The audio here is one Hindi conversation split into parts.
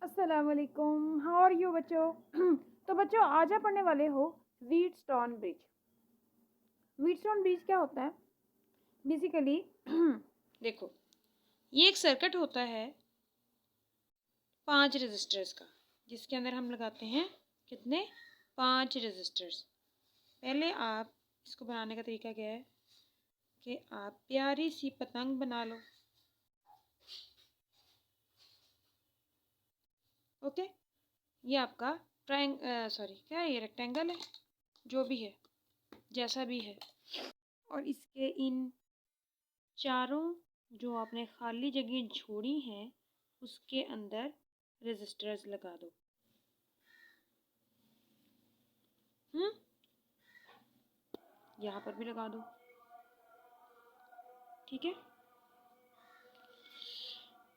अस्सलामुअलैकुम, हाउ आर यू बच्चों। तो बच्चों आज आप पढ़ने वाले हो व्हीटस्टोन ब्रिज। व्हीटस्टोन ब्रिज क्या होता है बेसिकली? देखो, ये एक सर्किट होता है 5 रेजिस्टर्स का, जिसके अंदर हम लगाते हैं कितने? 5 रेजिस्टर्स। पहले आप इसको बनाने का तरीका क्या है कि आप प्यारी सी पतंग बना लो। ओके, ये आपका क्या है, ये रेक्टेंगल है, जो भी है, जैसा भी है। और इसके इन चारों जो आपने खाली जगह छोड़ी हैं उसके अंदर रेजिस्टर्स लगा दो। यहाँ पर भी लगा दो, ठीक है।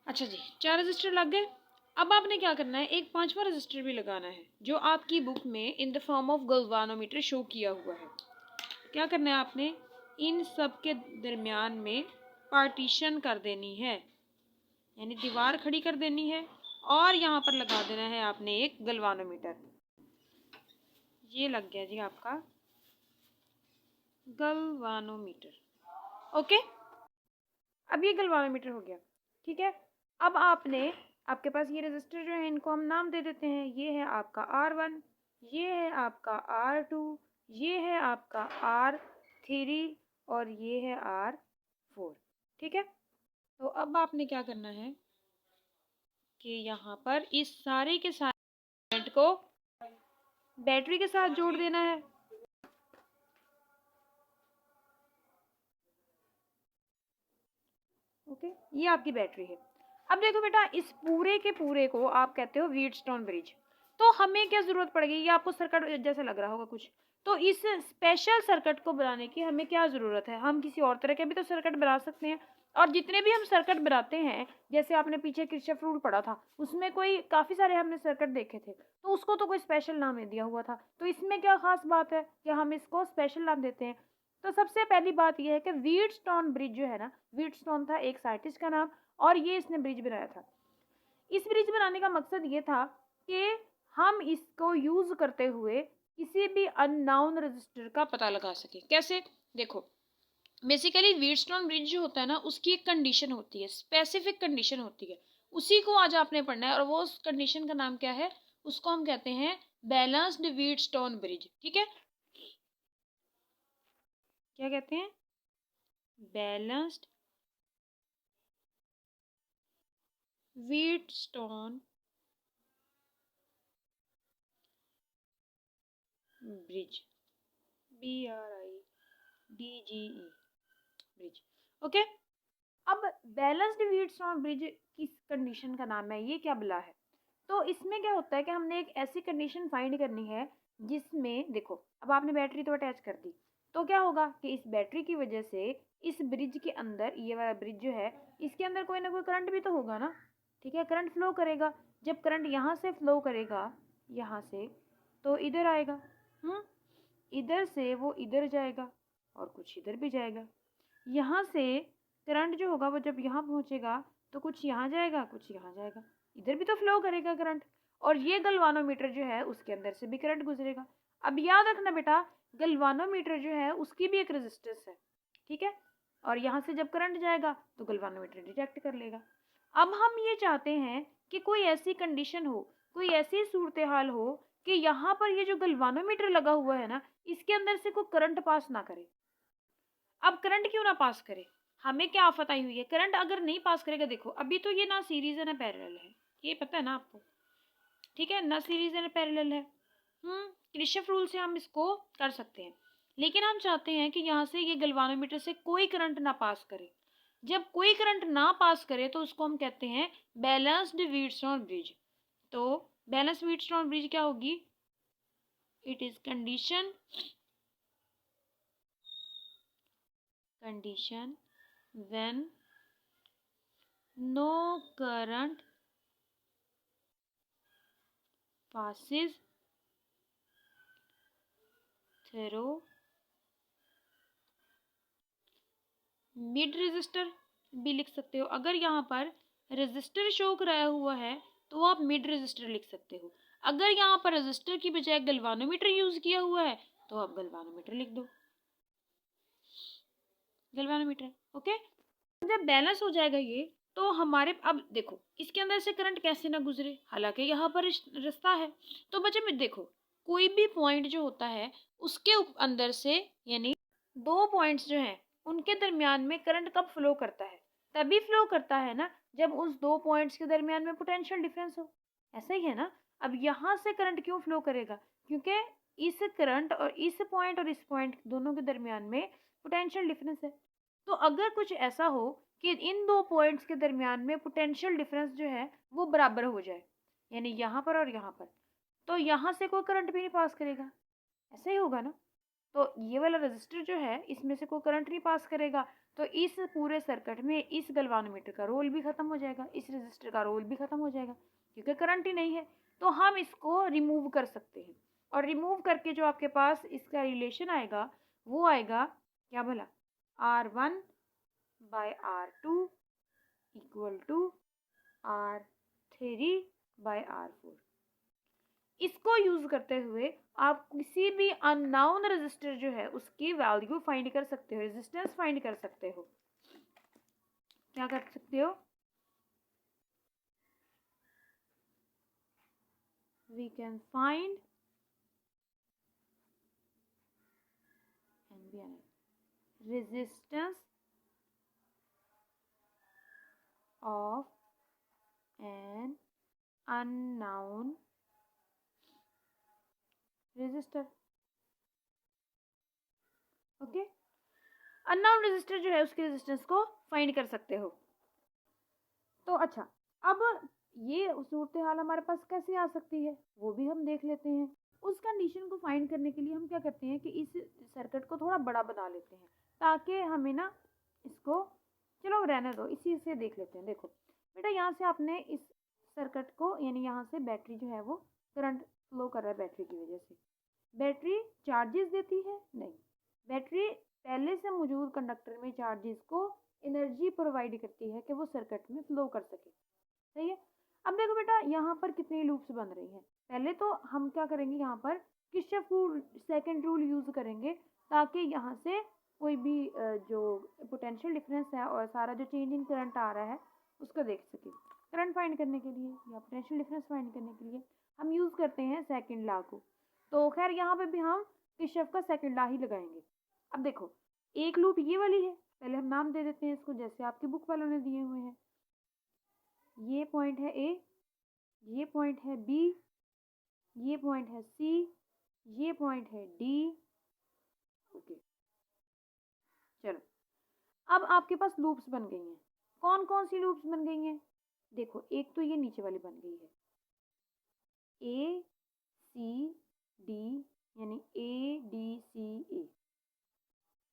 अच्छा जी, 4 रजिस्टर लग गए। अब आपने क्या करना है, एक 5वां रजिस्टर भी लगाना है, जो आपकी बुक में in the form of galvanometer show किया हुआ है। क्या करना है आपने, इन सब के दरमियान में पार्टीशन कर देनी है, यानी दीवार खड़ी कर देनी है, और यहाँ पर लगा देना है आपने एक गल्वानोमीटर। ये लग गया जी आपका गल्वानोमीटर। ओके, अब ये गल्वानोमीटर हो गया, ठीक है। अब आपके पास ये रजिस्टर जो है, इनको हम नाम दे देते हैं। ये है आपका R1, ये है आपका R2, ये है आपका R3 और ये है R4, ठीक है। तो अब आपने क्या करना है कि यहाँ पर इस सारे के सारे करंट को बैटरी के साथ जोड़ देना है। ओके, ये आपकी बैटरी है। अब देखो बेटा, इस पूरे के पूरे को आप कहते हो व्हीटस्टोन ब्रिज। तो हमें क्या जरूरत पड़ेगी, ये आपको सर्किट जैसा लग रहा होगा कुछ, तो इस स्पेशल सर्किट को बनाने की हमें क्या जरूरत है। हम किसी और तरह के भी तो सर्किट बना सकते हैं, और जितने भी हम सर्किट बनाते हैं, जैसे आपने पीछे किरचॉफ रूल पढ़ा था, उसमें कोई काफी सारे हमने सर्किट देखे थे, तो उसको तो कोई स्पेशल नाम नहीं दिया हुआ था। तो इसमें क्या खास बात है कि हम इसको स्पेशल नाम देते हैं। तो सबसे पहली बात यह है कि व्हीटस्टोन ब्रिज जो है ना, व्हीटस्टोन था एक साइंटिस्ट का नाम, और ये इसने ब्रिज बनाया था। इस ब्रिज बनाने का मकसद ये था कि हम इसको यूज करते हुए किसी भी अननोन रजिस्टर का पता लगा सके। कैसे? देखो, बेसिकली व्हीटस्टोन ब्रिज जो होता है ना, उसकी एक कंडीशन होती है, स्पेसिफिक कंडीशन होती है, उसी को आज आपने पढ़ना है। और वो उस कंडीशन का नाम क्या है, उसको हम कहते हैं बैलेंस्ड व्हीटस्टोन ब्रिज, ठीक है। क्या कहते हैं? Balanced Wheatstone bridge, BRIDGE bridge. Okay, अब बैलेंस्ड व्हीटस्टोन ब्रिज किस कंडीशन का नाम है, ये क्या बुला है? तो इसमें क्या होता है कि हमने एक ऐसी कंडीशन फाइंड करनी है जिसमें, देखो, अब आपने बैटरी तो अटैच कर दी, तो क्या होगा कि इस बैटरी की वजह से इस ब्रिज के अंदर, ये वाला ब्रिज जो है, इसके अंदर कोई ना कोई करंट भी तो होगा ना, ठीक है। करंट फ्लो करेगा, जब करंट यहाँ से फ्लो करेगा, यहाँ से, तो इधर आएगा, इधर से वो इधर जाएगा, और कुछ इधर भी जाएगा। यहाँ से करंट जो होगा वो जब यहाँ पहुँचेगा तो कुछ यहाँ जाएगा, कुछ यहाँ जाएगा, इधर भी तो फ्लो करेगा करंट। और ये गलवानोमीटर जो है उसके अंदर से भी करंट गुजरेगा। अब याद रखना बेटा, गलवानोमीटर जो है उसकी भी एक रेजिस्टेंस है, ठीक है। और यहाँ से जब करंट जाएगा तो गलवानोमीटर डिटेक्ट कर लेगा। अब हम ये चाहते हैं कि कोई ऐसी कंडीशन हो, कोई ऐसी सूरत हाल हो कि यहाँ पर ये जो गलवानोमीटर लगा हुआ है ना, इसके अंदर से कोई करंट पास ना करे। अब करंट क्यों ना पास करे, हमें क्या आफत आई हुई है, करंट अगर नहीं पास करेगा, देखो अभी तो ये ना सीरीज है ना पैरेलल है, ये पता है ना आपको, ठीक है, ना सीरीज है ना पैरेलल है। किरचॉफ रूल से हम इसको कर सकते हैं, लेकिन हम चाहते हैं कि यहाँ से ये गलवानोमीटर से कोई करंट ना पास करे। जब कोई करंट ना पास करे तो उसको हम कहते हैं बैलेंस्ड व्हीटस्टोन ब्रिज। तो बैलेंस व्हीटस्टोन ब्रिज क्या होगी? It is condition when no current passes through mid resistor भी लिख सकते हो। अगर यहाँ पर रेजिस्टर शो कराया हुआ है तो आप मिड रजिस्टर लिख सकते हो। अगर यहाँ पर रजिस्टर की बजाय गल्वानोमीटर यूज किया हुआ है तो आप गल्वानोमीटर लिख दो, गल्वानोमीटर। ओके, जब बैलेंस हो जाएगा ये, तो हमारे अब देखो इसके अंदर से करंट कैसे ना गुजरे, हालांकि यहाँ पर रास्ता है। तो बच्चे में देखो कोई भी पॉइंट जो होता है उसके अंदर से, यानी दो पॉइंट्स जो हैं उनके दरमियान में करंट कब फ्लो करता है, तभी फ्लो करता है ना जब उस दो पॉइंट्स के दरमियान में पोटेंशियल डिफरेंस हो। ऐसा ही है ना। अब यहाँ से करंट क्यों फ्लो करेगा, क्योंकि इस करंट और इस पॉइंट दोनों के दरमियान में पोटेंशियल डिफरेंस है। तो अगर कुछ ऐसा हो कि इन दो पॉइंट्स के दरमियान में पोटेंशियल डिफरेंस जो है वो बराबर हो जाए, यानी यहाँ पर और यहाँ पर, तो यहाँ से कोई करंट भी नहीं पास करेगा, ऐसा ही होगा ना। तो ये वाला रजिस्टर जो है इसमें से कोई करंट नहीं पास करेगा, तो इस पूरे सर्किट में इस गल्वानोमीटर का रोल भी खत्म हो जाएगा, इस रजिस्टर का रोल भी खत्म हो जाएगा, क्योंकि करंट ही नहीं है। तो हम इसको रिमूव कर सकते हैं, और रिमूव करके जो आपके पास इसका रिलेशन आएगा वो आएगा क्या भला, R1/R2 इक्वल टू R3/R4। इसको यूज करते हुए आप किसी भी अननोन रेजिस्टर जो है उसकी वैल्यू फाइंड कर सकते हो, रेजिस्टेंस फाइंड कर सकते हो। क्या कर सकते हो, we can find resistance of an unknown resistor। Okay, unknown resistor जो है उसके रेजिस्टेंस को फाइंड कर सकते हो। तो अच्छा, अब ये सूरत हाल हमारे पास कैसे आ सकती है वो भी हम देख लेते हैं। उस कंडीशन को फाइंड करने के लिए हम क्या करते हैं कि इस सर्किट को थोड़ा बड़ा बना लेते हैं, ताकि हमें ना इसको, चलो रहने दो, इसी से देख लेते हैं। देखो बेटा, यहाँ से आपने इस सर्किट को, यानी यहाँ से बैटरी जो है वो करंट फ्लो कर रहा है बैटरी की वजह से। बैटरी चार्जेस देती है नहीं, बैटरी पहले से मौजूद कंडक्टर में चार्जेस को एनर्जी प्रोवाइड करती है कि वो सर्किट में फ्लो कर सके। सही है। अब देखो बेटा, यहाँ पर कितनी लूप्स बन रही हैं। पहले तो हम क्या करेंगे, यहाँ पर Kirchhoff rule second rule use करेंगे, ताकि यहाँ से कोई भी जो पोटेंशियल डिफरेंस है और सारा जो चेंज इन करंट आ रहा है उसको देख सके। करंट फाइंड करने के लिए या पोटेंशियल डिफरेंस फाइंड करने के लिए हम यूज करते हैं सेकंड लॉ को। तो खैर यहाँ पे भी हम किरचॉफ का सेकंड लॉ ही लगाएंगे। अब देखो, एक लूप ये वाली है, पहले हम नाम दे देते हैं इसको जैसे आपकी बुक वालों ने दिए हुए हैं। ये पॉइंट है ए, ये पॉइंट है बी, ये पॉइंट है सी, ये पॉइंट है डी। ओके, चलो अब आपके पास लूप्स बन गई हैं। कौन कौन सी लूप्स बन गई हैं, देखो एक तो ये नीचे वाली बन गई है ए सी डी, यानी ए डी सी ए,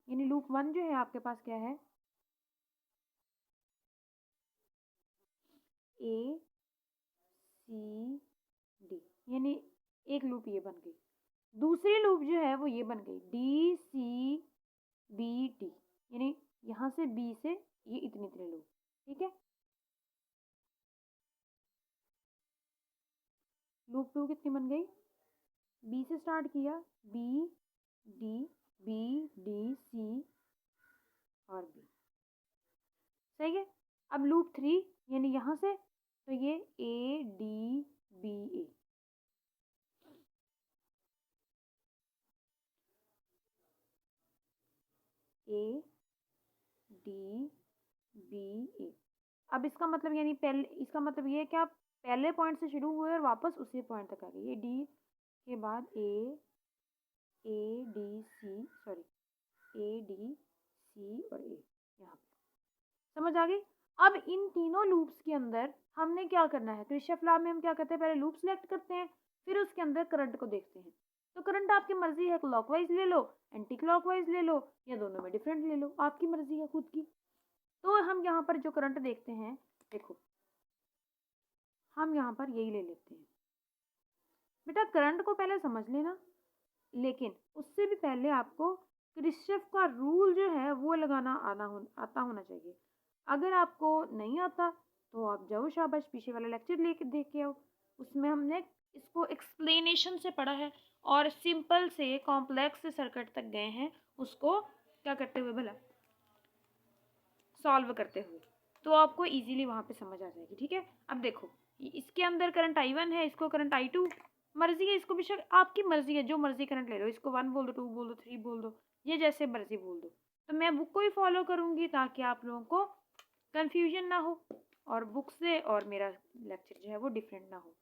यानी लूप 1 जो है आपके पास क्या है, ए सी डी, यानी एक लूप ये बन गई। दूसरी लूप जो है वो ये बन गई डी सी बी डी, यानी यहाँ से बी से ये इतनी इतनी लूप। ठीक है, लूप 2 कितनी बन गई, बी से स्टार्ट किया, B D B D C और बी। सही है। अब लूप 3 यानी यहाँ से, तो ये A D B A D B A. अब इसका मतलब, यानी पहले इसका मतलब ये है कि आप पहले पॉइंट से शुरू हुए और वापस उसी पॉइंट तक आ गए। ये डी के बाद A D C, sorry A D C और ए, यहाँ पे समझ आ गई। अब इन तीनों लूप्स के अंदर हमने क्या करना है, किरचॉफ लॉ में हम क्या करते हैं, पहले लूप सेलेक्ट करते हैं, फिर उसके अंदर करंट को देखते हैं। तो करंट आपकी मर्जी है, क्लॉकवाइज ले लो, एंटी क्लॉकवाइज ले लो, या दोनों में डिफरेंट ले लो, आपकी मर्जी है खुद की। तो हम यहाँ पर जो करंट देखते हैं, देखो हम यहाँ पर यही ले लेते हैं। बेटा करंट को पहले समझ लेना, लेकिन उससे भी पहले आपको किरचॉफ का रूल जो है वो लगाना आता होना चाहिए। अगर आपको नहीं आता तो आप जाओ शाबाश, पीछे वाला लेक्चर लेके देख के आओ, उसमें हमने इसको एक्सप्लेनेशन से पढ़ा है और सिंपल से कॉम्प्लेक्स सर्किट तक गए हैं, उसको क्या करते हुए भला, सॉल्व करते हुए। तो आपको इजीली वहाँ पे समझ आ जाएगी। ठीक है, अब देखो इसके अंदर करंट I1 है, इसको करंट I2, मर्जी है, इसको बेशक आपकी मर्जी है, जो मर्जी करंट ले लो, इसको 1 बोल दो, 2 बोल दो, 3 बोल दो, ये जैसे मर्जी बोल दो। तो मैं बुक को ही फॉलो करूँगी ताकि आप लोगों को कन्फ्यूजन ना हो और बुक से और मेरा लेक्चर जो है वो डिफरेंट ना हो।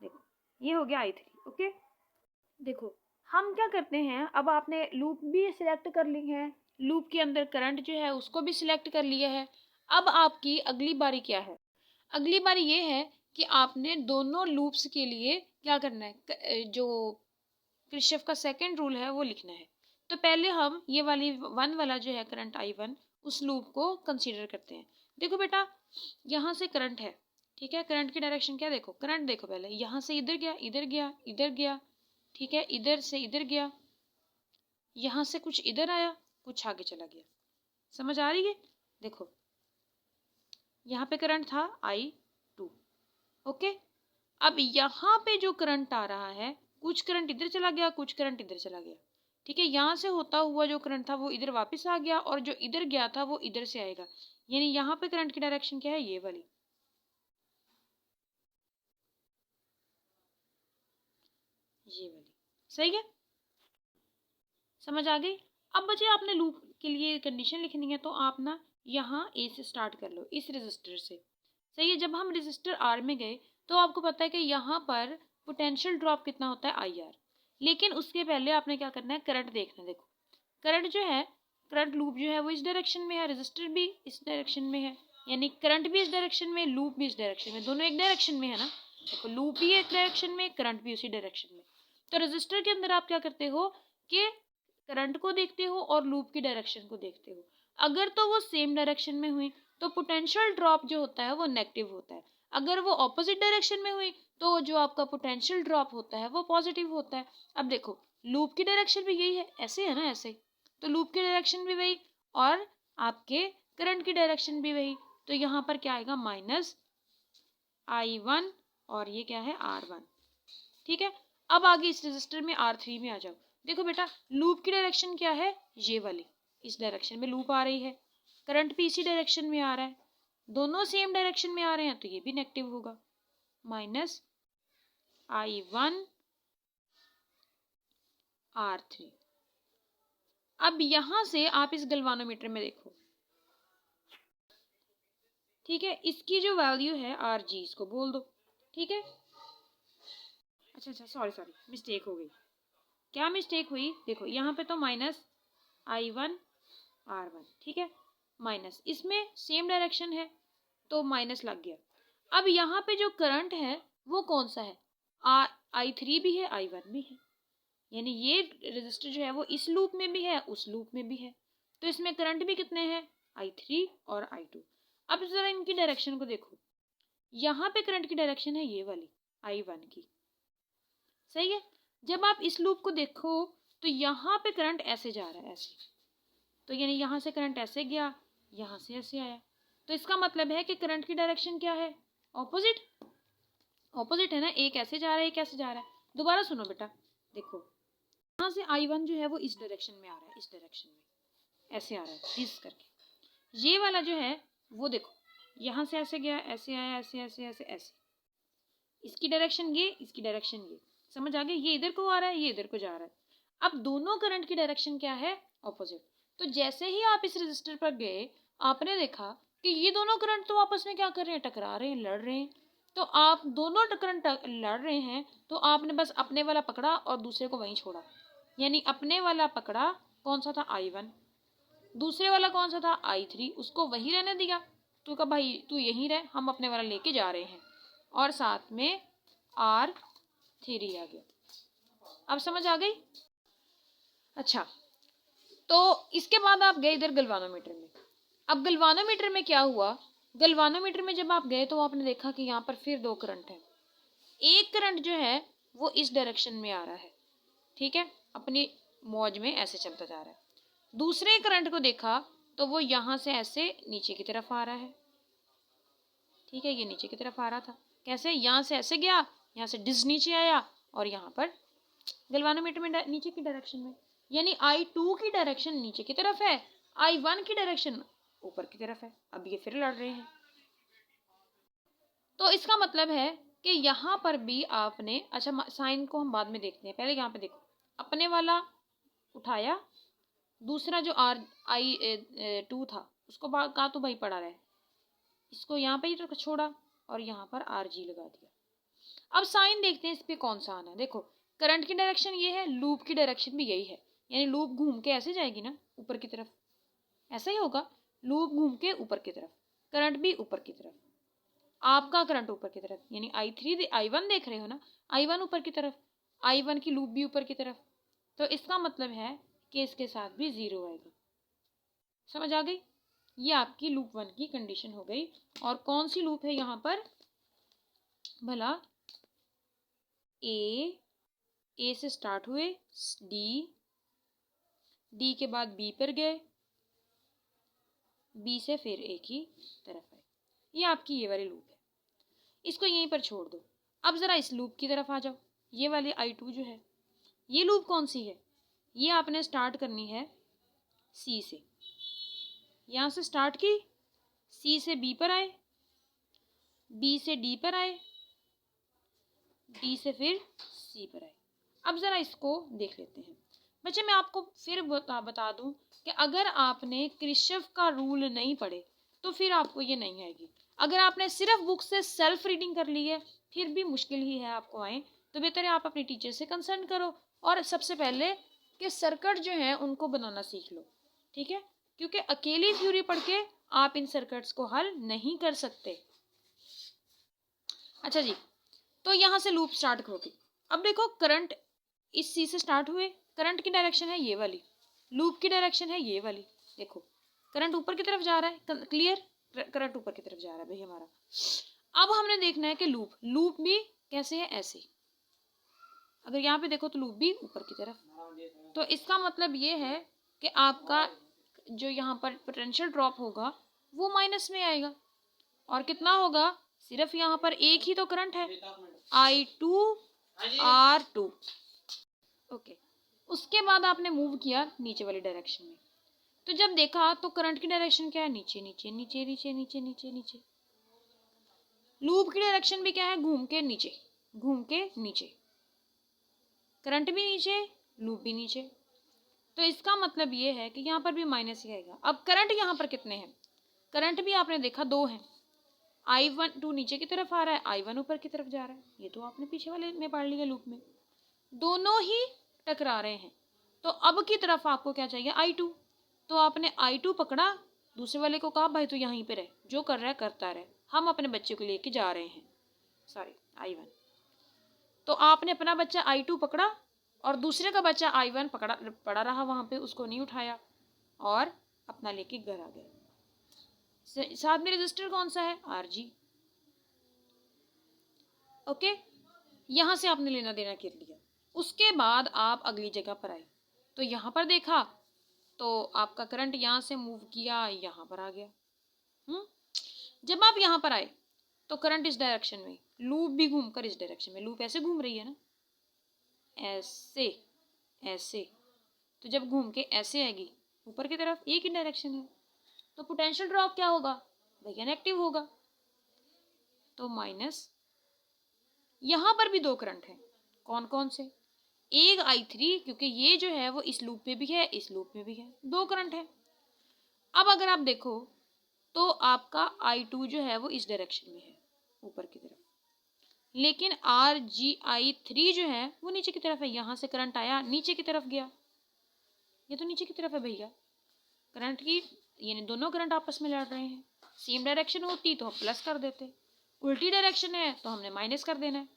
देखो ये हो गया I3। ओके, देखो हम क्या करते हैं, अब आपने लूप भी सिलेक्ट कर ली है, लूप के अंदर करंट जो है उसको भी सिलेक्ट कर लिया है। अब आपकी अगली बारी क्या है, अगली बारी ये है कि आपने दोनों लूप्स के लिए क्या करना है, जो किरचॉफ का सेकंड रूल है वो लिखना है। तो पहले हम ये वाली 1 वाला जो है करंट I1 उस लूप को कंसीडर करते हैं। देखो बेटा यहाँ से करंट है, ठीक है, करंट की डायरेक्शन क्या, देखो करंट देखो, पहले यहाँ से इधर गया, इधर गया, इधर गया, ठीक है, इधर से इधर गया, यहाँ से कुछ इधर आया, कुछ आगे चला गया। समझ आ रही है? देखो यहाँ पे करंट था I2। ओके, अब यहाँ पे जो करंट आ रहा है, कुछ करंट इधर चला गया, कुछ करंट इधर चला गया, ठीक है, यहाँ से होता हुआ जो करंट था वो इधर वापस आ गया और जो इधर गया था वो इधर से आएगा। यानी यहाँ पे करंट की डायरेक्शन क्या है, ये वाली, ये वाली। सही है, समझ आ गई? अब बच्चे आपने लूप के लिए कंडीशन लिखनी है, तो आप ना यहाँ ए से स्टार्ट कर लो, इस रजिस्टर से। सही है, जब हम रजिस्टर आर में गए तो आपको पता है कि यहाँ पर पोटेंशियल ड्रॉप कितना होता है, IR। लेकिन उसके पहले आपने क्या करना है, करंट देखना है। देखो करंट जो है, करंट लूप जो है वो इस डायरेक्शन में है, रजिस्टर भी इस डायरेक्शन में है, यानी करंट भी इस डायरेक्शन में, लूप भी इस डायरेक्शन में, दोनों एक डायरेक्शन में है ना। देखो लूप भी एक डायरेक्शन में, करंट भी उसी डायरेक्शन में। तो रजिस्टर के अंदर आप क्या करते हो कि करंट को देखते हो और लूप की डायरेक्शन को देखते हो। अगर तो वो सेम डायरेक्शन में हुई तो पोटेंशियल ड्रॉप जो होता है वो नेगेटिव होता है। अगर वो ऑपोजिट डायरेक्शन में हुई तो जो आपका पोटेंशियल ड्रॉप होता है वो पॉजिटिव होता है। अब देखो लूप की डायरेक्शन भी यही है, ऐसे है ना, ऐसे। तो लूप की डायरेक्शन भी वही और आपके करंट की डायरेक्शन भी वही। तो यहाँ पर क्या आएगा, -I1 और ये क्या है, R1। ठीक है, अब आगे इस रजिस्टर में R3 में आ जाओ। देखो बेटा लूप की डायरेक्शन क्या है, ये वाली, इस डायरेक्शन में लूप आ रही है, करंट भी इसी डायरेक्शन में आ रहा है, दोनों सेम डायरेक्शन में आ रहे हैं, तो ये भी नेगेटिव होगा, -I1 R3। अब यहां से आप इस गैल्वानोमीटर में देखो, ठीक है, इसकी जो वैल्यू है RG इसको बोल दो। ठीक है, अच्छा सॉरी मिस्टेक हो गई। क्या मिस्टेक हुई, देखो यहाँ पे तो -I1 R1, ठीक है, माइनस, इसमें सेम डायरेक्शन है तो माइनस लग गया। अब यहाँ पे जो करंट है वो कौन सा है, I3 भी है, I1 भी है, यानी ये रजिस्टर जो है वो इस लूप में भी है, उस लूप में भी है। तो इसमें करंट भी कितने हैं, I3 और I2। अब जरा इनकी डायरेक्शन को देखो, यहाँ पे करंट की डायरेक्शन है ये वाली, I1 की। सही है, जब आप इस लूप को देखो तो यहाँ पे करंट ऐसे जा रहा है, ऐसे, तो यानी यहाँ से करंट ऐसे गया, यहाँ से ऐसे आया, तो इसका मतलब है कि करंट की डायरेक्शन क्या है, ऑपोजिट। ऑपोजिट है ना, एक ऐसे जा रहा है, एक ऐसे जा रहा है। दोबारा सुनो बेटा, देखो यहाँ से I1 जो है वो इस डायरेक्शन में आ रहा है, इस डायरेक्शन में ऐसे आ रहा है इस करके। ये वाला जो है वो देखो यहाँ से ऐसे गया, ऐसे आया, ऐसे ऐसे ऐसे ऐसे, इसकी डायरेक्शन ये, इसकी डायरेक्शन ये। समझ आ गया, ये इधर को आ रहा है, ये इधर को जा रहा है। अब दोनों करंट की डायरेक्शन क्या है, ऑपोजिट। तो जैसे ही आप इस रजिस्टर पर गए, आपने देखा कि ये दोनों करंट तो आपस में क्या कर रहे हैं, टकरा रहे हैं, लड़ रहे हैं। तो आप दोनों करंट लड़ रहे हैं, तो आपने बस अपने वाला पकड़ा और दूसरे को वहीं छोड़ा। यानी अपने वाला पकड़ा, कौन सा था, I1, दूसरे वाला कौन सा था, I3, उसको वही रहने दिया। तो कहा भाई तू यहीं रह, हम अपने वाला लेके जा रहे हैं, और साथ में R3 आ गया। अब समझ आ गई? अच्छा, तो इसके बाद आप गए इधर गलवानोमीटर में। अब गलवानोमीटर में क्या हुआ, गलवानोमीटर में जब आप गए तो आपने देखा कि यहाँ पर फिर दो करंट हैं। एक करंट जो है वो इस डायरेक्शन में आ रहा है, ठीक है, अपनी मौज में ऐसे चलता जा रहा है। दूसरे करंट को देखा तो वो यहाँ से ऐसे नीचे की तरफ आ रहा है, ठीक है, ये नीचे की तरफ आ रहा था। कैसे? यहाँ से ऐसे गया, यहाँ से डिज नीचे आया और यहाँ पर गैल्वेनोमीटर में नीचे की डायरेक्शन में, यानी I2 की डायरेक्शन नीचे की तरफ है, I1 की डायरेक्शन ऊपर की तरफ है। अब ये फिर लड़ रहे हैं, तो इसका मतलब है कि यहाँ पर भी आपने, अच्छा साइन को हम बाद में देखते हैं, पहले यहाँ पे देखो, अपने वाला उठाया, दूसरा जो I2 था उसको कहाँ तो भाई पड़ा रहे, इसको यहाँ पे ही छोड़ा और यहाँ पर RG लगा दिया। अब साइन देखते हैं इस पे कौन सा आना है। देखो करंट की डायरेक्शन ये है, लूप की डायरेक्शन भी यही है, यानी लूप घूम के ऐसे जाएगी ना ऊपर की तरफ, ऐसा ही होगा, लूप घूम के ऊपर की तरफ, करंट भी ऊपर की तरफ, आपका करंट ऊपर की तरफ, यानी I1 देख रहे हो ना, I1 ऊपर की तरफ, I1 की लूप भी ऊपर की तरफ, तो इसका मतलब है कि इसके साथ भी 0 आएगा। समझ आ गई? ये आपकी लूप 1 की कंडीशन हो गई। और कौन सी लूप है यहाँ पर भला? ए से स्टार्ट हुए, डी के बाद बी पर गए, बी से फिर ए की तरफ आए। ये आपकी ये वाली लूप है, इसको यहीं पर छोड़ दो। अब जरा इस लूप की तरफ आ जाओ, ये वाली I2 जो है, ये लूप कौन सी है? ये आपने स्टार्ट करनी है सी से, यहाँ से स्टार्ट की, सी से बी पर आए, बी से डी पर आए, डी से फिर सी पर आए। अब ज़रा इसको देख लेते हैं बच्चे। मैं आपको फिर बता दूं कि अगर आपने किरचॉफ का रूल नहीं पढ़े तो फिर आपको ये नहीं आएगी। अगर आपने सिर्फ बुक से सेल्फ रीडिंग कर ली है फिर भी मुश्किल ही है आपको आए, तो बेहतर है आप अपने टीचर से कंसल्ट करो और सबसे पहले कि सर्किट जो है उनको बनाना सीख लो, ठीक है, क्योंकि अकेली थ्योरी पढ़ के आप इन सर्किट्स को हल नहीं कर सकते। अच्छा जी, तो यहाँ से लूप स्टार्ट होगी। अब देखो करंट इस सी से स्टार्ट हुए, करंट की डायरेक्शन है ये वाली, लूप की डायरेक्शन है ये वाली। देखो करंट ऊपर की तरफ जा रहा है, क्लियर, करंट ऊपर की तरफ जा रहा है भाई हमारा। अब हमने देखना है कि लूप भी कैसे है, ऐसे। अगर यहाँ पे देखो तो लूप भी ऊपर की तरफ, तो इसका मतलब ये है कि आपका जो यहाँ पर पोटेंशियल ड्रॉप होगा वो माइनस में आएगा। और कितना होगा? सिर्फ यहाँ पर एक ही तो करंट है, I2R2। ओके, उसके बाद आपने मूव किया नीचे वाली डायरेक्शन में, तो जब देखा तो करंट की डायरेक्शन क्या है? नीचे नीचे नीचे नीचे नीचे नीचे नीचे। लूप की डायरेक्शन भी क्या है? घूम के नीचे, घूम के नीचे, करंट भी नीचे, लूप भी नीचे। तो इसका मतलब ये है कि यहाँ पर भी माइनस ही आएगा। अब करंट यहाँ पर कितने हैं? करंट भी आपने देखा 2 हैं, I1 नीचे की तरफ आ रहा है, I1 ऊपर की तरफ जा रहा है। ये तो आपने पीछे वाले में पढ़ लिया लूप में, दोनों ही टकरा रहे हैं। तो अब की तरफ आपको क्या चाहिए? I2। तो आपने I2 पकड़ा, दूसरे वाले को कहा भाई तू यहीं पे रह, जो कर रहा है करता रहे, हम अपने बच्चे को लेके जा रहे हैं, सॉरी I1। तो आपने अपना बच्चा I2 पकड़ा और दूसरे का बच्चा I1 पड़ा रहा वहां पे, उसको नहीं उठाया और अपना लेके घर आ गया। साथ में रजिस्टर कौन सा है? RG। ओके, यहां से आपने लेना देना कर लिया। उसके बाद आप अगली जगह पर आए, तो यहाँ पर देखा तो आपका करंट यहाँ से मूव किया, यहाँ पर आ गया। जब आप यहाँ पर आए तो करंट इस डायरेक्शन में, लूप भी घूमकर इस डायरेक्शन में, लूप ऐसे घूम रही है ना, ऐसे ऐसे, तो जब घूम के ऐसे आएगी ऊपर की तरफ, एक ही डायरेक्शन है, तो पोटेंशियल ड्रॉप क्या होगा भैया? नेगेटिव होगा, तो माइनस। यहाँ पर भी 2 करंट हैं, कौन कौन से? एक I3, क्योंकि ये जो है वो इस लूप में भी है, इस लूप में भी है, 2 करंट है। अब अगर आप देखो तो आपका I2 जो है वो इस डायरेक्शन में है, ऊपर की तरफ, लेकिन I3 जो है वो नीचे की तरफ है। यहाँ से करंट आया, नीचे की तरफ गया, ये तो नीचे की तरफ है भैया। करंट की यानी दोनों करंट आपस में लड़ रहे हैं। सेम डायरेक्शन होती तो हम प्लस कर देते, उल्टी डायरेक्शन है तो हमने माइनस कर देना है।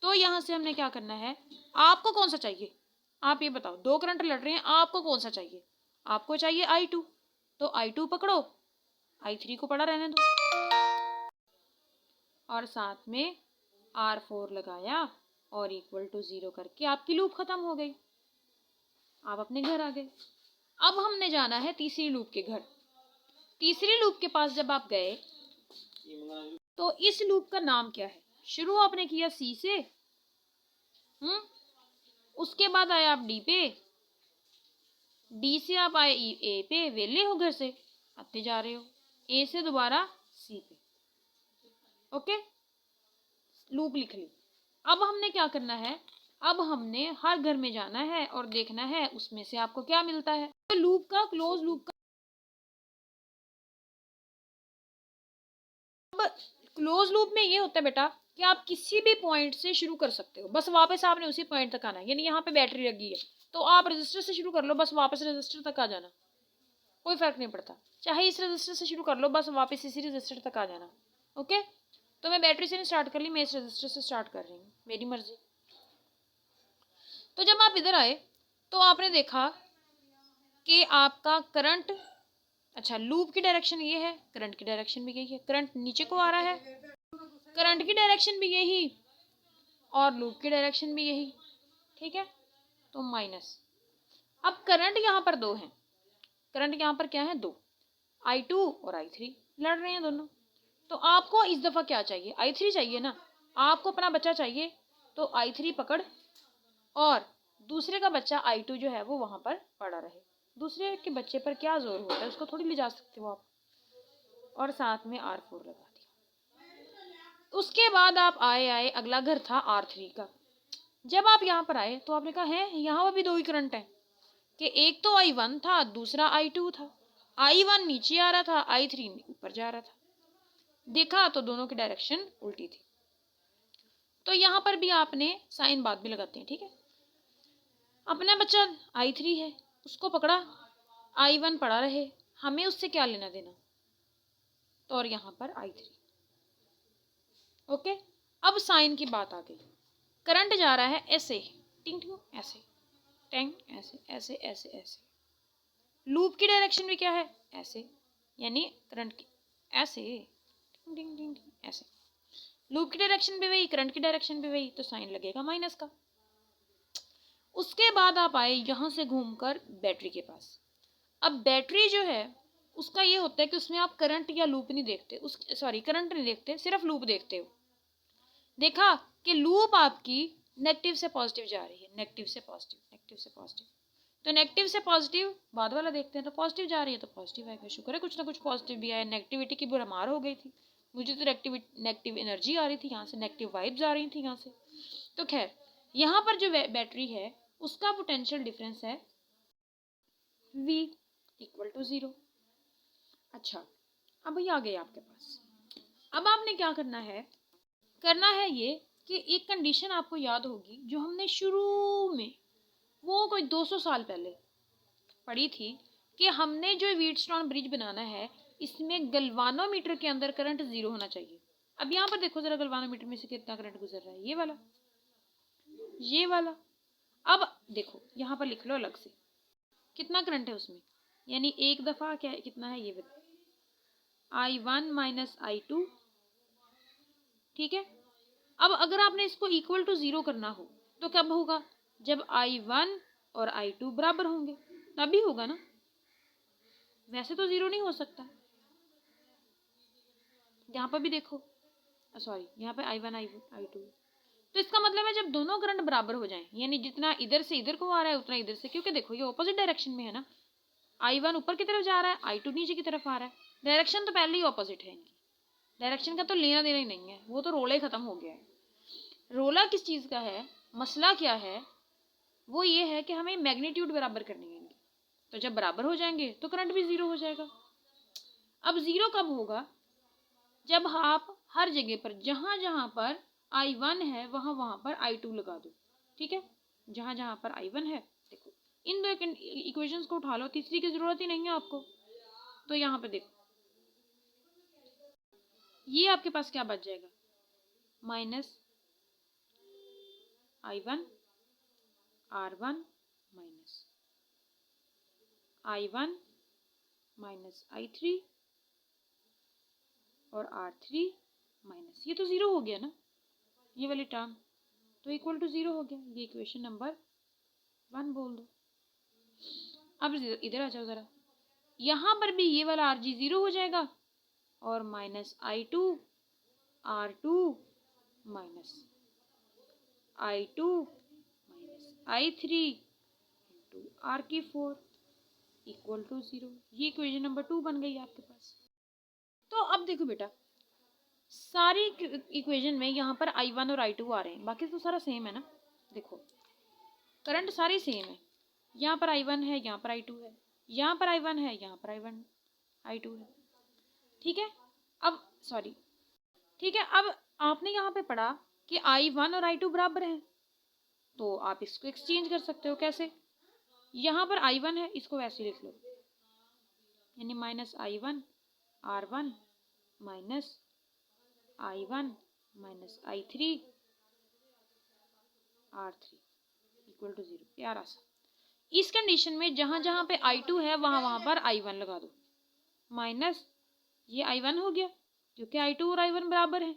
तो यहाँ से हमने क्या करना है? आपको कौन सा चाहिए? आप ये बताओ, 2 करंट लड़ रहे हैं, आपको कौन सा चाहिए? आपको चाहिए I2, तो I2 पकड़ो, I3 को पड़ा रहने दो और साथ में R4 लगाया और इक्वल टू 0 करके आपकी लूप खत्म हो गई, आप अपने घर आ गए। अब हमने जाना है तीसरी लूप के घर। तीसरी लूप के पास जब आप गए तो इस लूप का नाम क्या है? शुरू आपने किया सी से, उसके बाद आए आप डी पे, डी से आप आए ए पे, वेले हो घर से आते जा रहे हो, ए से दोबारा सी पे। ओके, लूप लिख ली। अब हमने क्या करना है, अब हमने हर घर में जाना है और देखना है उसमें से आपको क्या मिलता है। तो लूप का, क्लोज लूप का, अब क्लोज लूप में ये होता है बेटा कि आप किसी भी पॉइंट से शुरू कर सकते हो, बस वापस आपने उसी पॉइंट तक आना है। यानी यहाँ पे बैटरी लगी है तो आप रजिस्टर से शुरू कर लो, बस वापस रजिस्टर तक आ जाना, कोई फर्क नहीं पड़ता। चाहे इस रजिस्टर से शुरू कर लो, बस वापस इसी रजिस्टर तक आ जाना। ओके, तो मैं बैटरी से नहीं स्टार्ट कर ली, मैं इस रजिस्टर से स्टार्ट कर रही हूँ, मेरी मर्जी। तो जब आप इधर आए तो आपने देखा कि आपका करंट, अच्छा लूप की डायरेक्शन ये है, करंट की डायरेक्शन भी यही है, करंट नीचे को आ रहा है, करंट की डायरेक्शन भी यही और लूप की डायरेक्शन भी यही, ठीक है, तो माइनस। अब करंट यहाँ पर दो है, करंट यहाँ पर क्या है, दो, I2 और I3 लड़ रहे हैं दोनों। तो आपको इस दफा क्या चाहिए, I3 चाहिए ना, आपको अपना बच्चा चाहिए, तो I3 पकड़ और दूसरे का बच्चा I2 जो है वो वहां पर पड़ा रहे। दूसरे के बच्चे पर क्या जोर होता है, उसको थोड़ी ले जा सकते हो आप, और साथ में R4 लगा दिया। उसके बाद आप आए, अगला घर था R3 का। जब आप यहाँ पर आए तो आपने कहा है यहाँ पर भी दो ही करंट है, कि एक तो I1 था, दूसरा I2 था। I1 नीचे आ रहा था, I3 ऊपर जा रहा था। देखा तो दोनों की डायरेक्शन उल्टी थी। तो यहाँ पर भी आपने साइन बाद भी लगाते हैं, ठीक है। अपना बच्चा I3 है, उसको पकड़ा, I1 पड़ा रहे, हमें उससे क्या लेना देना, तो और यहाँ पर I3। ओके, अब साइन की बात आ गई। करंट जा रहा है ऐसे, टिंग टिंग ऐसे, टेंग ऐसे ऐसे ऐसे ऐसे। लूप की डायरेक्शन भी क्या है, ऐसे, यानी करंट की ऐसे, टिंग टिंग टिंग टिंग ऐसे। लूप की डायरेक्शन भी वही, करंट की डायरेक्शन भी वही, तो साइन लगेगा माइनस का। उसके बाद आप आए यहां से घूमकर बैटरी के पास। अब बैटरी जो है उसका ये होता है कि उसमें आप करंट या लूप नहीं देखते, उस सॉरी करंट नहीं देखते, सिर्फ लूप देखते हो। देखा कि लूप आपकी नेगेटिव से पॉजिटिव जा रही है, नेगेटिव से पॉजिटिव, नेगेटिव से पॉजिटिव। तो नेगेटिव से पॉजिटिव बाद वाला देखते हैं, तो पॉजिटिव जा रही है तो पॉजिटिव आएगा। शुक्र है कुछ ना कुछ पॉजिटिव भी आया, नेगेटिविटी की भरमार हो गई थी, मुझे तो नेगेटिव एनर्जी आ रही थी यहाँ से, नेगेटिव वाइब्स आ रही थी यहाँ से। तो खैर यहाँ पर जो बैटरी है उसका पोटेंशियल डिफरेंस है V इक्वल टू 0। अच्छा, अब ये आ गए आपके पास। अब आपने क्या करना है ये कि एक कंडीशन आपको याद होगी जो हमने शुरू में, वो कोई 200 साल पहले पढ़ी थी, कि हमने जो व्हीटस्टोन ब्रिज बनाना है इसमें गल्वानोमीटर के अंदर करंट 0 होना चाहिए। अब यहाँ पर देखो जरा, गल्वानोमीटर में से कितना करंट गुजर रहा है, ये वाला, ये वाला। अब देखो यहाँ पर लिख लो अलग से कितना करंट है उसमें, यानी एक दफा क्या कितना है ये बता, I1 माइनस I2, ठीक है। अब अगर आपने इसको इक्वल टू 0 करना हो तो कब होगा, जब I1 और I2 बराबर होंगे तभी होगा ना, वैसे तो 0 नहीं हो सकता। यहाँ पर भी देखो, सॉरी यहाँ पे I1 I2, तो इसका मतलब है जब दोनों करंट बराबर हो जाएं, यानी जितना इधर से इधर को आ रहा है उतना इधर से, क्योंकि देखो ये ऑपोजिट डायरेक्शन में है ना, I1 ऊपर की तरफ जा रहा है, I2 नीचे की तरफ आ रहा है, डायरेक्शन तो पहले ही ऑपोजिट है इनकी, डायरेक्शन का तो लेना देना ही नहीं है, वो तो रोला ही खत्म हो गया है। रोला किस चीज का है, मसला क्या है, वो ये है कि हमें मैग्नीट्यूड बराबर करनी है इनकी, तो जब बराबर हो जाएंगे तो करंट भी 0 हो जाएगा। अब 0 कब होगा, जब आप हर जगह पर जहां जहां पर I1 है वहां वहां पर I2 लगा दो, ठीक है। जहां जहां पर I1 है, देखो इन दो इक्वेशंस को उठा लो, तीसरी की जरूरत ही नहीं है आपको। तो यहाँ पे देखो ये आपके पास क्या बच जाएगा, minus I1 R1 minus I1 minus I3 और R3 माइनस, ये तो 0 हो गया ना ये वाली टर्म, तो इक्वल टू 0 हो गया, ये इक्वेशन नंबर 1 बोल दो। अब इधर आ जाओ ज़रा, यहाँ पर भी ये वाला RG 0 हो जाएगा और minus I2 R2 minus I2 minus I3 into R4 equal to 0। ये इक्वेशन नंबर 2 बन गई आपके पास। तो अब देखो बेटा, सारी इक्वेशन में यहाँ पर I1 और I2 आ रहे हैं, बाकी तो सारा सेम है ना। देखो करंट सारी सेम है, यहाँ पर I1 है, यहाँ पर I2 है, यहाँ पर I1 है, यहाँ पर I2 है। ठीक है, अब सॉरी, ठीक है, अब आपने यहाँ पे पढ़ा कि I1 और I2 बराबर हैं, तो आप इसको एक्सचेंज कर सकते हो। कैसे? यहाँ पर I1 है, इसको वैसे लिख लो, यानी minus I1 R1 minus I1 minus I3 R3 equal to 0। प्यारा सा। इस कंडीशन में जहां जहां पे I2 है वहां पर I1 लगा दो, माइनस ये I1 हो गया क्योंकि I2 और I1 बराबर है,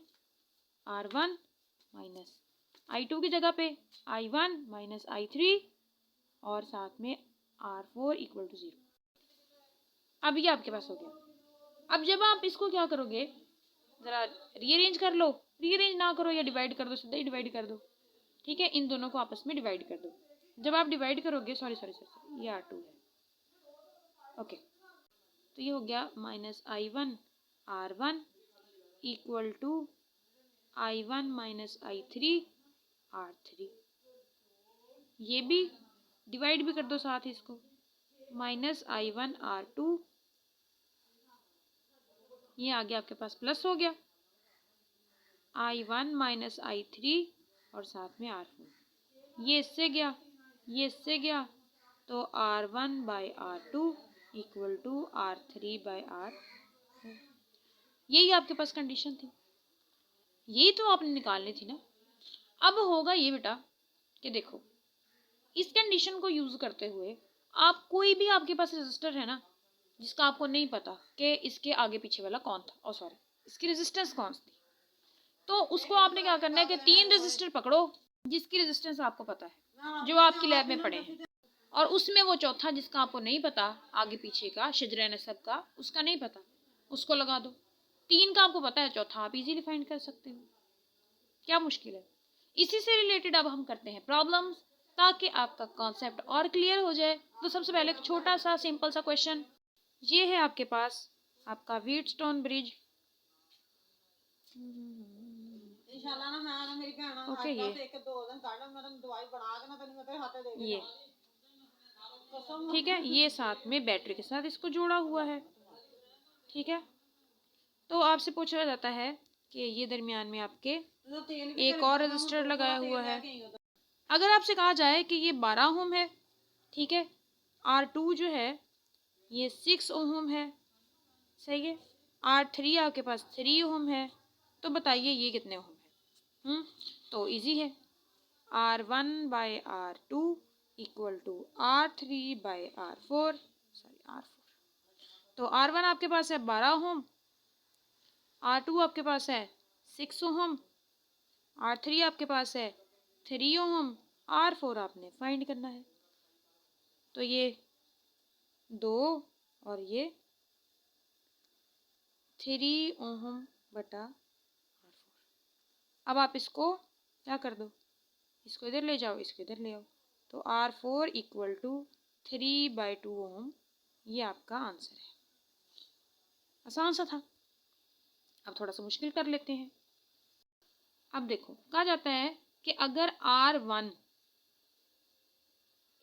R1 माइनस I2 की जगह पे I1 माइनस I3 और साथ में R4 इक्वल टू 0। अब ये आपके पास हो गया। अब जब आप इसको क्या करोगे, जरा रीअरेंज कर लो, रीअरेंज ना करो या डिवाइड कर दो, सीधा ही डिवाइड कर दो। ठीक है, इन दोनों को आपस में डिवाइड कर दो। जब आप डिवाइड करोगे, सॉरी ये R2 है, ओके, तो ये हो गया minus I1 R1 equal to I1 minus I3 R3। ये भी डिवाइड भी कर दो साथ इसको, माइनस I1 R2, ये आ गया आपके पास प्लस हो गया I1 माइनस I3 और साथ में R4, ये इससे गया, ये इससे गया, तो R1 by R2 equal to R3 by R4। यही आपके पास कंडीशन थी, यही तो आपने निकालनी थी ना। अब होगा ये बेटा कि देखो, इस कंडीशन को यूज करते हुए आप कोई भी आपके पास रेजिस्टर है ना जिसका आपको नहीं पता कि इसके आगे पीछे वाला कौन था, और सॉरी इसकी रेजिस्टेंस कौन सी थी, तो उसको आपने क्या करना है कि 3 रेजिस्टर पकड़ो जिसकी रेजिस्टेंस आपको पता है, जो आपकी लैब में पड़े हैं, और उसमें वो चौथा जिसका आपको नहीं पता आगे पीछे का, शजरे नसब का, उसका नहीं पता, उसको लगा दो। 3 का आपको पता है, चौथा आप इजीली फाइंड कर सकते हो, क्या मुश्किल है। इसी से रिलेटेड अब हम करते हैं प्रॉब्लम्स, ताकि आपका कॉन्सेप्ट और क्लियर हो जाए। तो सबसे पहले एक छोटा सा सिंपल सा क्वेश्चन, ये है आपके पास आपका व्हीटस्टोन ब्रिज, ओके, ये ठीक है, ये साथ में बैटरी के साथ इसको जोड़ा हुआ है। ठीक है, तो आपसे पूछा जाता है कि ये दरमियान में आपके एक और रजिस्टर लगाया हुआ है। अगर आपसे कहा जाए कि ये 12 ओम है, ठीक है, R2 जो है ये 6 ओम है, सही है, R3 आपके पास 3 ओम है, तो बताइए ये कितने ओम है। तो इजी है, R1 by R2 equal to R3 by R4, sorry R4। तो R1 आपके पास है 12 ओम, R2 आपके पास है 6 ओम, R3 आपके पास है 3 ओम, R4 आपने फाइंड करना है। तो ये 2 और ये 3 ओम बटा R4। अब आप इसको क्या कर दो, इसको इधर ले जाओ, इसको इधर ले आओ, तो R4 इक्वल टू 3 बाई 2 ओम, ये आपका आंसर है। आसान सा था, अब थोड़ा सा मुश्किल कर लेते हैं। अब देखो, कहा जाता है कि अगर R1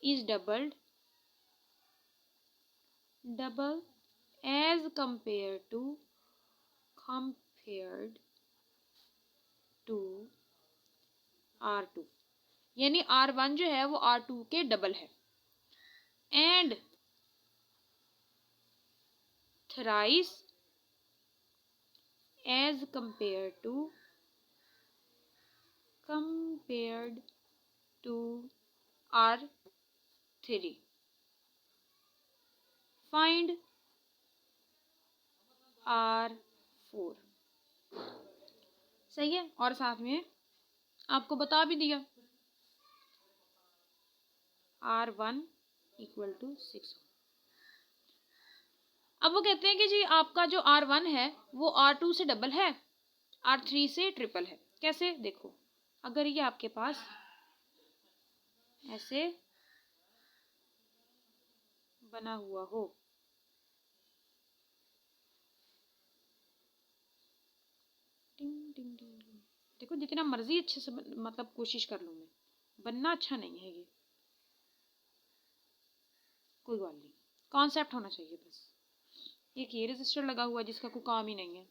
is double as compare to R2, यानी R1 जो है वो R2 के डबल है, and thrice as compared to R3, find R4। सही है, और साथ में आपको बता भी दिया R1 इक्वल टू 6। अब वो कहते हैं कि जी आपका जो R1 है वो R2 से डबल है, R3 से ट्रिपल है। कैसे? देखो, अगर ये आपके पास ऐसे बना हुआ हो, टिंग टिंग टिंग, देखो जितना मर्जी अच्छे से मतलब कोशिश कर लूँ मैं, बनना अच्छा नहीं है ये, कोई बात नहीं, कॉन्सेप्ट होना चाहिए बस। एक ये रजिस्टर लगा हुआ है जिसका कोई काम ही नहीं है,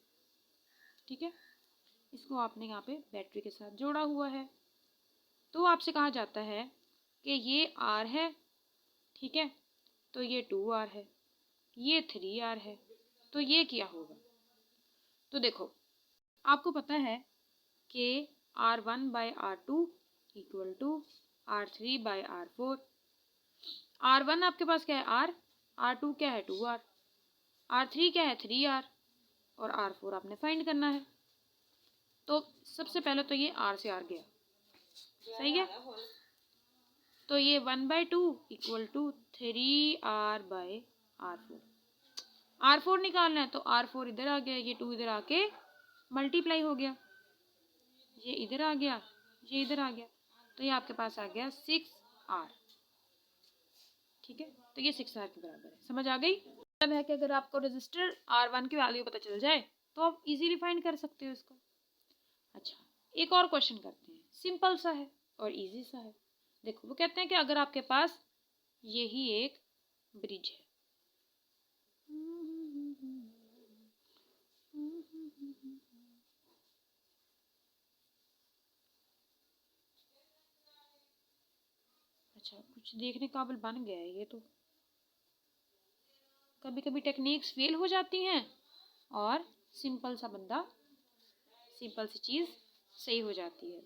ठीक है, इसको आपने यहाँ पे बैटरी के साथ जोड़ा हुआ है। तो आपसे कहा जाता है कि ये R है, ठीक है, तो ये 2R है, ये 3R है, तो ये क्या होगा? तो देखो, आपको पता है कि R1/R2 equal to R3/R4। R1 आपके पास क्या है? R, R2 क्या है? 2R, R3 क्या है? 3R, और R4 आपने फाइंड करना है। तो सबसे पहले तो ये R से R गया, सही है, तो ये 1/2 इक्वल टू 3R/R4। R4 निकालना है तो R4 इधर आ गया, ये 2 इधर आके मल्टीप्लाई हो गया, ये इधर आ गया, ये इधर आ गया, तो ये आपके पास आ गया 6R, ठीक है, तो ये 6R के बराबर है। समझ आ गई? मतलब है कि अगर आपको रजिस्टर R1 की वैल्यू पता चल जाए तो आप इजीली फाइंड कर सकते हो इसको। अच्छा, एक और क्वेश्चन करते हैं, सिंपल सा है और इजी सा है। देखो, वो कहते हैं कि अगर आपके पास यही एक ब्रिज है, अच्छा कुछ देखने काबिल बन गया है ये तो, कभी कभी टेक्निक्स फेल हो जाती हैं और सिंपल सा बंदा, सिंपल सी चीज़ सही हो जाती है।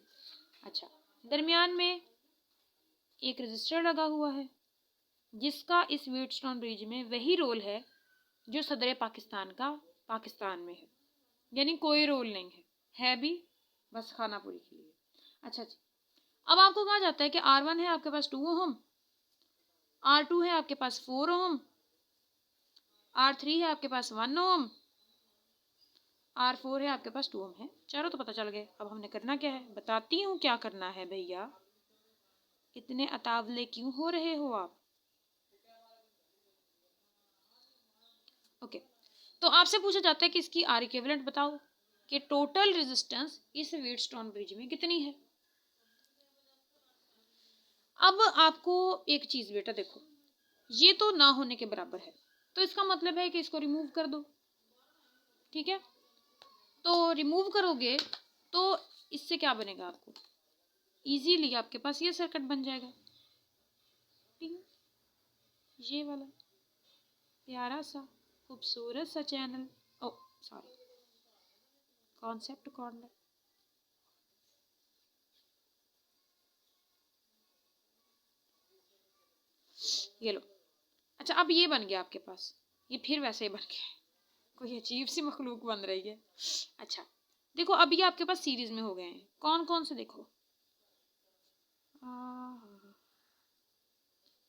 अच्छा, दरमियान में एक रजिस्टर लगा हुआ है जिसका इस व्हीटस्टोन ब्रिज में वही रोल है जो सदर पाकिस्तान का पाकिस्तान में है, यानी कोई रोल नहीं है भी बस खाना पूरी के लिए। अच्छा जी, अब आपको कहा जाता है कि R1 है आपके पास 2 ओम, R2 है आपके पास 4 ओम, R3 है आपके पास 1 ओम, R4 है आपके पास 2 ओम है। चारों तो पता चल गए। अब हमने करना क्या है, बताती हूँ क्या करना है भैया, इतने अतावले क्यों हो रहे हो आप? ओके, तो आपसे पूछा जाता है कि इसकी आर इक्विवेलेंट बताओ कि टोटल रेजिस्टेंस इस व्हीटस्टोन ब्रिज में कितनी है। अब आपको एक चीज बेटा देखो, ये तो ना होने के बराबर है, तो इसका मतलब है कि इसको रिमूव कर दो, ठीक है, तो रिमूव करोगे तो इससे क्या बनेगा, आपको इजीली आपके पास ये सर्किट बन जाएगा, टिंग, ये वाला प्यारा सा खूबसूरत सा चैनल, ओ सॉरी, कॉन्सेप्ट कॉर्नर। ये लो, अच्छा अब ये बन गया आपके पास, ये फिर वैसे ही बन गया, कोई अजीब सी मखलूक बन रही है। अच्छा देखो, अब ये आपके पास सीरीज में हो गए हैं, कौन कौन से देखो,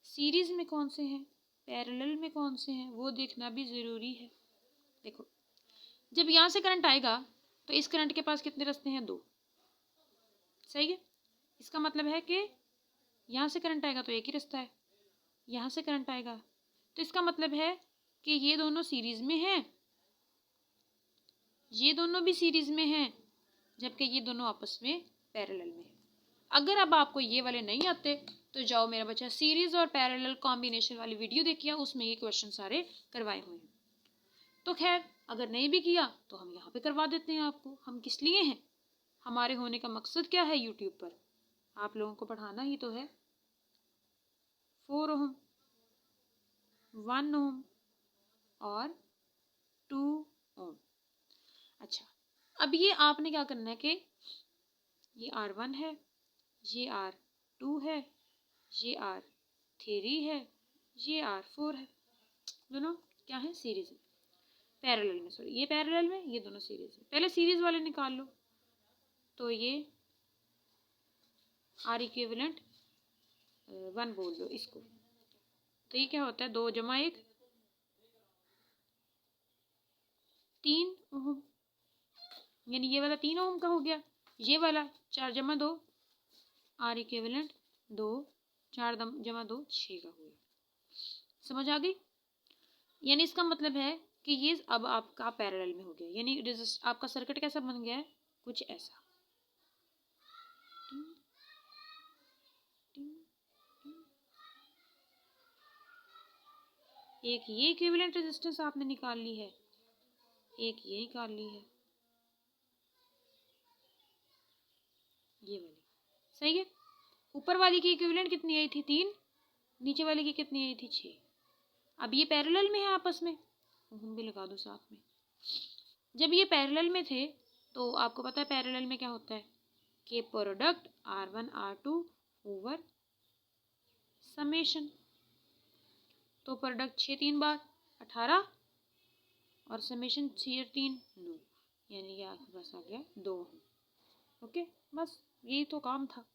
सीरीज में कौन से हैं, पैरेलल में कौन से हैं, वो देखना भी ज़रूरी है। देखो, जब यहाँ से करंट आएगा तो इस करंट के पास कितने रास्ते हैं, 2, सही है, इसका मतलब है कि यहाँ से करंट आएगा तो एक ही रास्ता है, यहाँ से करंट आएगा तो इसका मतलब है कि ये दोनों सीरीज में हैं, ये दोनों भी सीरीज में हैं, जबकि ये दोनों आपस में पैरेलल में है। अगर अब आपको ये वाले नहीं आते तो जाओ मेरा बच्चा सीरीज और पैरेलल कॉम्बिनेशन वाली वीडियो देखिए, उसमें ये क्वेश्चन सारे करवाए हुए हैं। तो खैर, अगर नहीं भी किया तो हम यहाँ पे करवा देते हैं आपको, हम किस लिए हैं, हमारे होने का मकसद क्या है यूट्यूब पर, आप लोगों को पढ़ाना ही तो है। 4 ओम, 1 ओम और 2 ओम। अच्छा, अब ये आपने क्या करना है कि ये R1 है, ये R2 है, ये R3 है, ये R4 है, दोनों क्या है, सीरीज में, पैरेलल में, सॉरी ये पैरेलल में, ये दोनों सीरीज में। पहले सीरीज वाले निकाल लो, तो ये आर इक्विवेलेंट 1 बोल दो इसको, तो ये क्या होता है, 2 + 1 3 ओम, यानी ये वाला 3 ओम का हो गया, ये वाला 4 जमा 2 आर इक्विवेलेंट 2, 4 जमा 2 6 का हो गया। समझ आ गई? यानी इसका मतलब है कि ये अब आपका पैरेलल में हो गया, यानी आपका सर्किट कैसा बन गया है, कुछ ऐसा। एक ये इक्विवेलेंट रेजिस्टेंस आपने निकाल ली है, एक ये निकाल ली है, ये वाली। सही है। ऊपर वाली की इक्विवेलेंट कितनी आई थी 3, नीचे वाली की कितनी आई थी 6। अब ये पैरेलल में है आपस में, हम भी लगा दो साथ में। जब ये पैरेलल में थे तो आपको पता है पैरेलल में क्या होता है कि product R1 R2 over summation. तो प्रोडक्ट 6 3 बार 18 और समेशन 6 3 9, यानी ये आपके पास आ गया 2। ओके, बस यही तो काम था।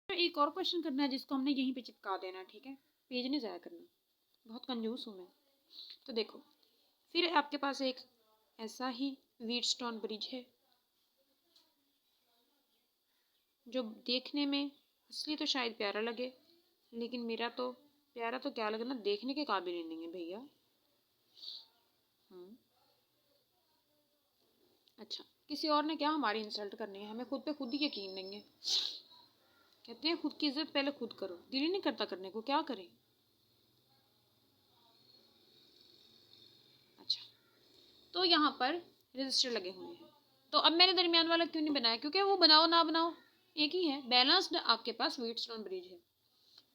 एक और क्वेश्चन करना है जिसको हमने यहीं पे चिपका देना है, ठीक है, पेज नहीं ज़ाया करना, बहुत कंजूस हूँ मैं। तो देखो, फिर आपके पास एक ऐसा ही व्हीटस्टोन ब्रिज है जो देखने में असली तो शायद प्यारा लगे, लेकिन मेरा तो प्यारा तो क्या लगना, देखने के काबिल ही नहीं है भैया। अच्छा, किसी और ने क्या हमारी इंसल्ट करनी है, हमें खुद पे खुद ही यकीन नहीं है। कहते हैं खुद की इज्जत पहले खुद करो, दिल ही नहीं करता करने को, क्या करें। अच्छा, तो यहाँ पर रजिस्टर लगे हुए हैं, तो अब मैंने दरमियान वाला क्यों नहीं बनाया, क्योंकि वो बनाओ ना बनाओ एक ही है, बैलेंस्ड आपके पास व्हीटस्टोन ब्रिज है।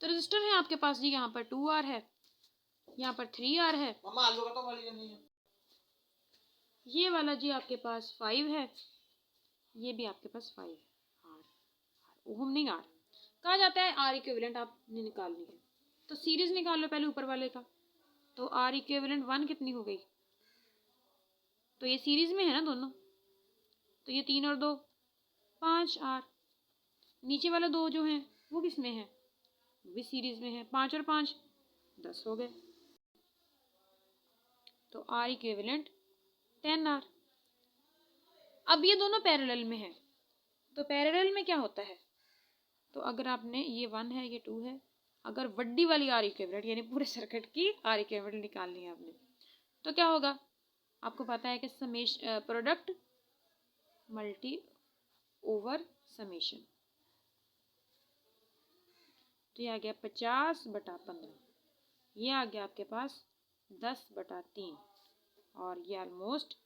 तो रजिस्टर है आपके पास जी, यहाँ पर 2R है, यहाँ पर 3R है, ये वाला जी आपके पास 5 है, ये भी आपके पास 5 है। ओम नहीं आर कहा जाता है, आर इक्विवेलेंट आपने निकालनी है तो सीरीज निकाल लो पहले ऊपर वाले का। तो आर इक्विवेलेंट 1 कितनी हो गई, तो ये सीरीज में है ना दोनों, तो ये 3 और 2 5 आर। नीचे वाला 2 जो है वो किस में है, वो भी सीरीज में है, 5 और 5 10 हो गए। तो आर इक्विवेलेंट 10R। अब ये दोनों पैरेलल में है, तो पैरेलल में क्या होता है, तो अगर आपने ये 1 है ये 2 है, अगर बड़ी वाली आर इक्विवेलेंट यानी पूरे सर्किट की आर इक्विवेलेंट निकालनी है आपने, तो क्या होगा, आपको पता है कि summation product multi over summation, तो ये आ गया 50/15, ये आ गया आपके पास 10/3, और ये ऑलमोस्ट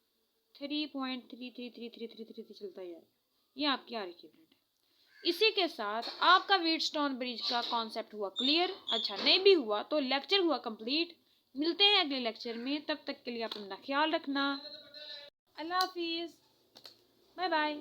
3.333333 चलता है, ये आपकी आर इक्विवेलेंट है। इसी के साथ आपका व्हीटस्टोन ब्रिज का कॉन्सेप्ट हुआ क्लियर। अच्छा नहीं भी हुआ तो लेक्चर हुआ कंप्लीट। मिलते हैं अगले लेक्चर में, तब तक के लिए अपना ख्याल रखना। अल्लाह हाफिज़, बाय बाय।